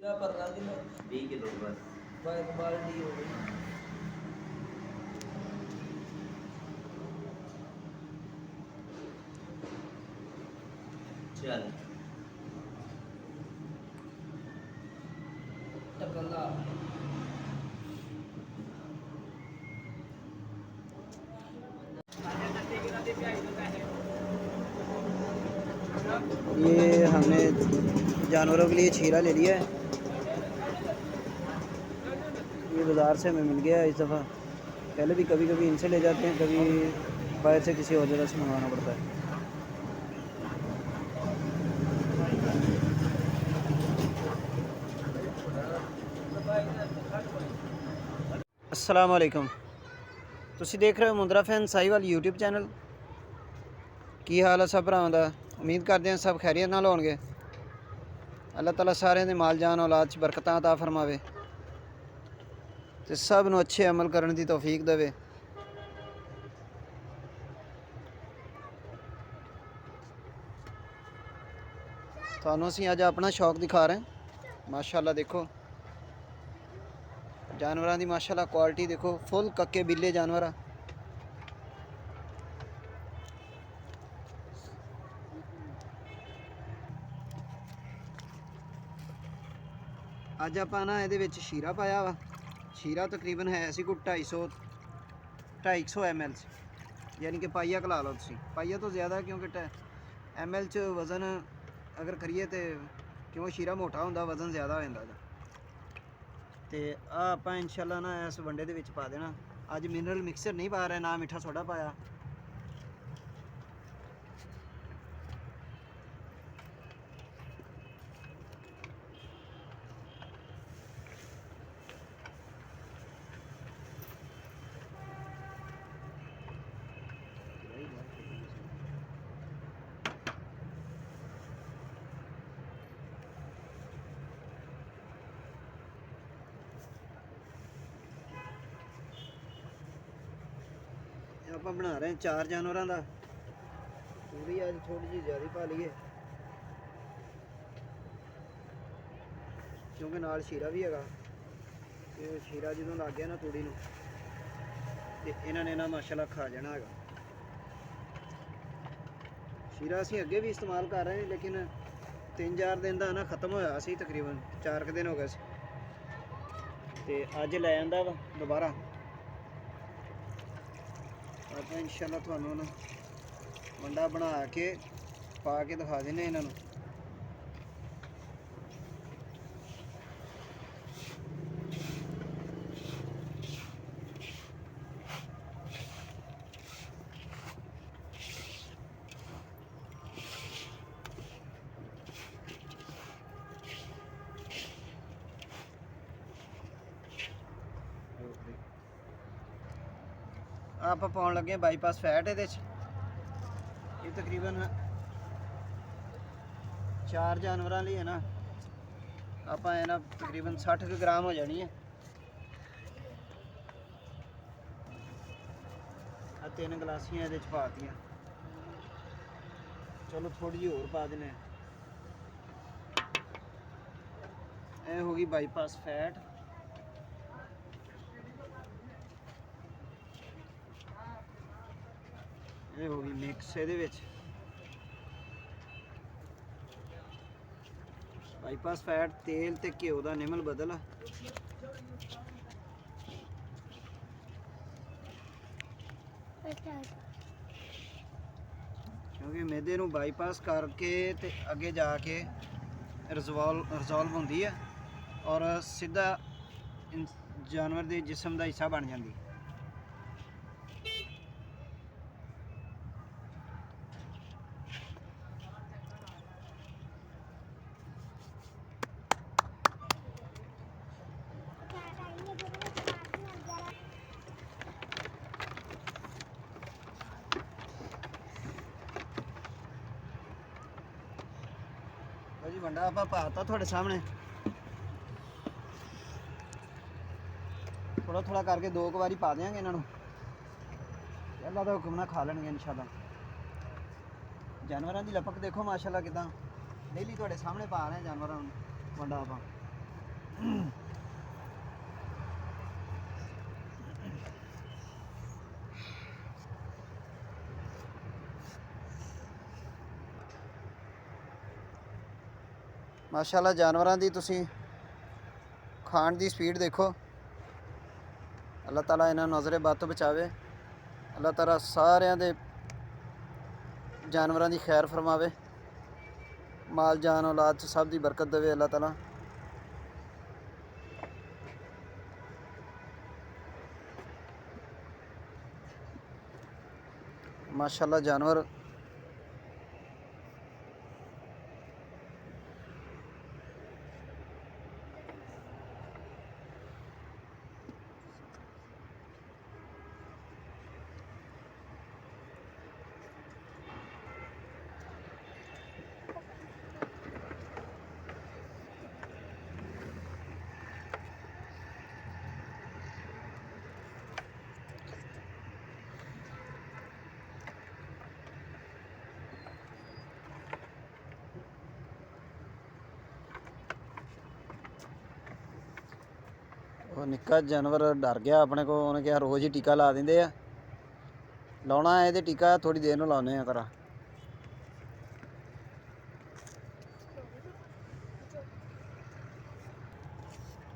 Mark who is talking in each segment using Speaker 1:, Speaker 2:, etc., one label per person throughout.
Speaker 1: भरना kilo
Speaker 2: 20 kilo बस।
Speaker 1: एक बाल्टी हो गई।
Speaker 2: चल
Speaker 1: टकला ये हमने जानवरों के लिए छीरा ले लिया है। ये बाज़ार से हमें मिल गया है इस दफ़ा। पहले भी कभी कभी इनसे ले जाते हैं, कभी बाहर से किसी और जगह से मंगवाना पड़ता है। अस्सलाम वालेकुम। ਤੁਸੀਂ ਦੇਖ ਰਹੇ ਹੋ ਮੁੰਦਰਾ ਫੈਨ ਸਾਹੀਵਾਲ YouTube ਚੈਨਲ। ਕੀ ਹਾਲ ਹੈ ਸਭ ਭਰਾਵਾਂ ਦਾ? ਉਮੀਦ ਕਰਦੇ ਹਾਂ ਸਭ ਖੈਰੀਅਤ ਨਾਲ ਹੋਣਗੇ। ਅੱਲਾਹ ਤਾਲਾ ਸਾਰਿਆਂ ਦੇ ਮਾਲ ਜਾਨ ਔਲਾਦ 'ਚ ਬਰਕਤਾਂ ਅਤਾ ਫਰਮਾਵੇ ਤੇ ਸਭ ਨੂੰ ਅੱਛੇ ਅਮਲ ਕਰਨ ਦੀ ਤੌਫੀਕ ਦੇਵੇ। ਤੁਹਾਨੂੰ ਅਸੀਂ ਅੱਜ ਆਪਣਾ ਸ਼ੌਕ ਦਿਖਾ ਰਹੇ ਹਾਂ। ਮਾਸ਼ਾਅੱਲਾ ਦੇਖੋ जानवरों की, माशाल्लाह क्वालिटी देखो, फुल कक्के बिल्ले जानवर। अज आप ना ये शीरा पाया वा। शीरा तकरीबन है सी कोई 250 ml, यानी कि पाइया कला लो तुम। पाइया तो ज़्यादा क्योंकि ml च वज़न अगर करिए तो क्यों शीरा मोटा होंदा, वज़न ज़्यादा हो जाता। तो आप इंशाल्लाह ना इस वंडे दे विच पा देना। अज मिनरल मिक्सर नहीं पा रहे, ना मिठा सोडा पाया। आप बना रहे हैं 4 जानवरों का। पूरी अज थोड़ी जी ज़्यादा पा लीए क्योंकि नाल शीरा भी है। तो शीरा जो लग गया ना तूड़ी में, तो इन्होंने ना माशाल्लाह खा जाना है। शीरा असी अगे भी इस्तेमाल कर रहे हैं, लेकिन 3-4 दिन का ना ख़त्म होया सी, तकरीबन 4 दिन हो गए। तो अज लै आंदा वा दोबारा। आप इंशाल्लाह तुहानू ना वंडा बना के पा के दिखा देने इन्हों। आप पाउन लगे बाईपास फैट ये तकरीबन 4 जानवरों लिए है ना। आप ना तकरीबन 60 ग्राम हो जानी है। 3 गलासियाँ ये पातियाँ। चलो थोड़ी जी होर पा देने। यह होगी बाईपास फैट। ये होगी मिक्स ये बाईपास फैट, तेल ते घ्यो का निमल बदल। क्योंकि मैदे नूं बाईपास करके ते अगे जाके रिजोल्व होंदी है और सीधा जानवर के जिसम का हिस्सा बन जाती। जी वंडा आप पाता थोड़े सामने, थोड़ा थोड़ा करके 2 बारी पा देंगे इन्हों। अल्लाह का हुक्म ना खा लेंगे इंशाल्लाह। जानवरों की लपक देखो माशाल्लाह कितना डेली थोड़े सामने पा रहे हैं जानवरों वंडा आप। ਮਾਸ਼ਾਅੱਲਾ ਜਾਨਵਰਾਂ ਦੀ ਤੁਸੀਂ ਖਾਣ ਦੀ ਸਪੀਡ ਦੇਖੋ। ਅੱਲਾਹ ਤਾਲਾ ਇਹਨਾਂ ਨੂੰ ਨਜ਼ਰੇ ਬਦ ਤੋਂ ਬਚਾਵੇ। ਅੱਲਾਹ ਤਾਲਾ ਸਾਰਿਆਂ ਦੇ ਜਾਨਵਰਾਂ ਦੀ ਖੈਰ ਫਰਮਾਵੇ, ਮਾਲ ਜਾਨ ਔਲਾਦ 'ਚ ਸਭ ਦੀ ਬਰਕਤ ਦੇਵੇ ਅੱਲਾਹ ਤਾਲਾ। माशाल्लाह जानवर ਉਹ ਨਿੱਕਾ ਜਾਨਵਰ ਡਰ ਗਿਆ ਆਪਣੇ ਕੋ। ਉਹਨੇ ਕਿਹਾ ਰੋਜ਼ ਹੀ ਟੀਕਾ ਲਾ ਦਿੰਦੇ ਆ। ਲਾਉਣਾ ਹੈ ਇਹਦੇ ਟੀਕਾ, ਥੋੜੀ ਦੇਰ ਨੂੰ ਲਾਉਨੇ ਆ ਕਰਾ।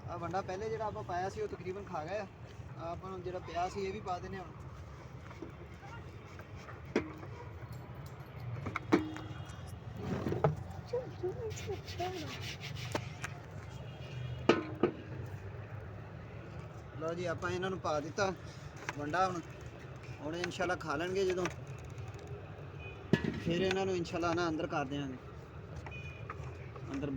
Speaker 1: ਆ ਵੰਡਾ ਪਹਿਲੇ ਜਿਹੜਾ ਆਪਾਂ ਪਾਇਆ ਸੀ ਉਹ ਤਕਰੀਬਨ ਖਾ ਗਏ। ਆਪਾਂ ਨੂੰ ਜਿਹੜਾ ਪਿਆ ਸੀ ਇਹ ਵੀ ਪਾ ਦਿੰਨੇ ਹੁਣ। ਲਓ ਜੀ ਆਪਾਂ ਇਹਨਾਂ ਨੂੰ ਪਾ ਦਿੱਤਾ ਵੰਡਾ। ਹੁਣ ਇਨਸ਼ਾਅੱਲਾ ਖਾ ਲੈਣਗੇ ਜਦੋਂ, ਫਿਰ ਇਹਨਾਂ ਨੂੰ ਇਨਸ਼ਾਅੱਲਾ ਨਾ ਅੰਦਰ ਕਰ ਦਿਆਂਗੇ। ਅੰਦਰ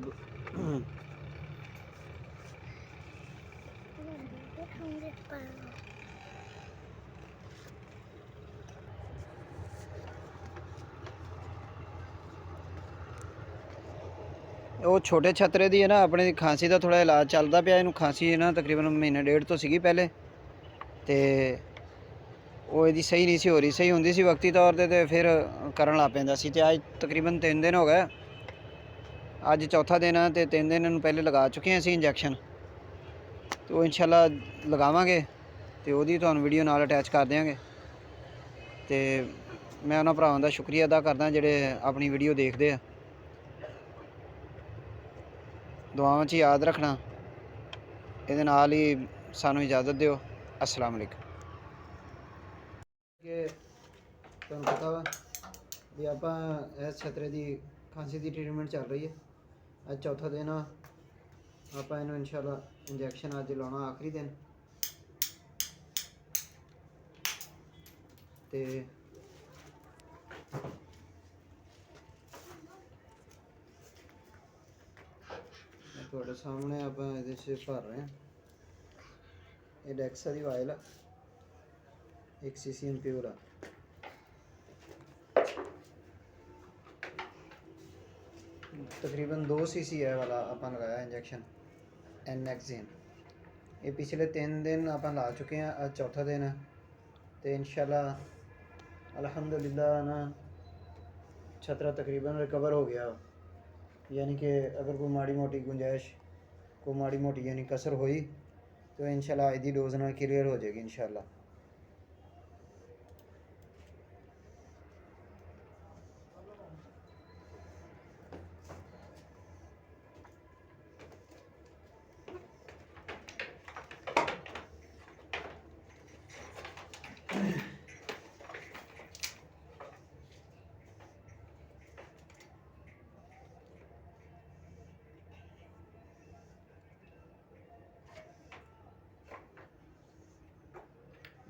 Speaker 1: ਉਹ ਛੋਟੇ ਛਤਰੇ ਦੀ ਹੈ ਨਾ, ਆਪਣੇ ਖਾਂਸੀ ਦਾ ਥੋੜਾ ਇਲਾਜ ਚੱਲਦਾ ਪਿਆ ਇਹਨੂੰ। ਖਾਂਸੀ ਹੈ ਨਾ ਤਕਰੀਬਨ ਮਹੀਨਾ ਡੇਢ ਤੋਂ ਸੀਗੀ ਪਹਿਲੇ, ਤੇ ਉਹ ਇਹਦੀ ਸਹੀ ਨਹੀਂ ਸੀ ਹੋ ਰਹੀ। ਸਹੀ ਹੁੰਦੀ ਸੀ ਵਕਤੀ ਤੌਰ ਤੇ ਫਿਰ ਕਰਨ ਲੱਗ ਪੈਂਦਾ ਸੀ। ਤੇ ਅੱਜ ਤਕਰੀਬਨ 3 ਦਿਨ ਹੋ ਗਏ, ਅੱਜ ਚੌਥਾ ਦਿਨ ਆ ਤੇ 3 ਦਿਨ ਇਹਨੂੰ ਪਹਿਲੇ ਲਗਾ ਚੁੱਕੇ ਹਾਂ ਅਸੀਂ ਇੰਜੈਕਸ਼ਨ। ਤੇ ਉਹ ਇਨਸ਼ਾਅੱਲਾ ਲਗਾਵਾਂਗੇ ਤੇ ਉਹਦੀ ਤੁਹਾਨੂੰ ਵੀਡੀਓ ਨਾਲ ਅਟੈਚ ਕਰ ਦਿਆਂਗੇ। ਤੇ ਮੈਂ ਉਹਨਾਂ ਭਰਾਵਾਂ ਦਾ ਸ਼ੁਕਰੀਆ ਅਦਾ ਕਰਦਾ ਜਿਹੜੇ ਆਪਣੀ ਵੀਡੀਓ ਦੇਖਦੇ ਆ। ਦੁਆਵਾਂ 'ਚ ਯਾਦ ਰੱਖਣਾ। ਇਹਦੇ ਨਾਲ ਹੀ ਸਾਨੂੰ ਇਜਾਜ਼ਤ ਦਿਓ। अस्सलाम वालेकुम। ਕਿ ਤੁਹਾਨੂੰ ਪਤਾ ਵਾ ਵੀ ਆਪਾਂ ਇਸ ਛਤਰੇ ਦੀ ਖਾਂਸੀ ਦੀ ਟ੍ਰੀਟਮੈਂਟ ਚੱਲ ਰਹੀ ਹੈ। ਅੱਜ ਚੌਥਾ ਦਿਨ ਆ। ਆਪਾਂ ਇਹਨੂੰ ਇਨਸ਼ਾਅੱਲਾ ਇੰਜੈਕਸ਼ਨ ਅੱਜ ਲਾਉਣਾ ਆਖਰੀ ਦਿਨ। ਤੇ ਤੁਹਾਡੇ ਸਾਹਮਣੇ ਆਪਾਂ ਇਹਦੇ 'ਚ ਭਰ ਰਹੇ ਹਾਂ। ਇਹ ਡੈਕਸਾ ਦੀ ਵਾਇਲ ਆ, 1 cc ਪਿਓਰ ਆ। तकरीबन 2 cc है वाला अपन लगाया इंजेक्शन एनएक्सिन। ये पिछले 3 दिन अपन ला चुके हैं, आज चौथा दिन है। तो इंशाल्लाह अल्हम्दुलिल्लाह ना छतरा तकरीबन रिकवर हो गया। यानी कि अगर कोई माड़ी मोटी गुंजाइश, कोई माड़ी मोटी यानी कसर हुई तो इंशाल्लाह आधी डोज ना क्लियर हो जाएगी इंशाल्लाह।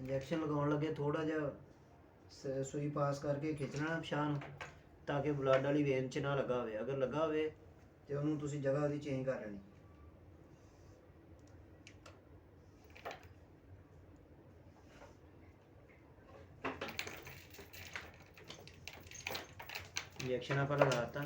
Speaker 1: इंजैक्शन लगाने लगे थोड़ा जहा सूई पास करके खिंचना पिछां ताकि ब्लड वाली वेन च ना लगा हो। अगर लगा हो तो उन्होंने तुसी जगह दी चेंज कर लेनी। इंजैक्शन आप लगाता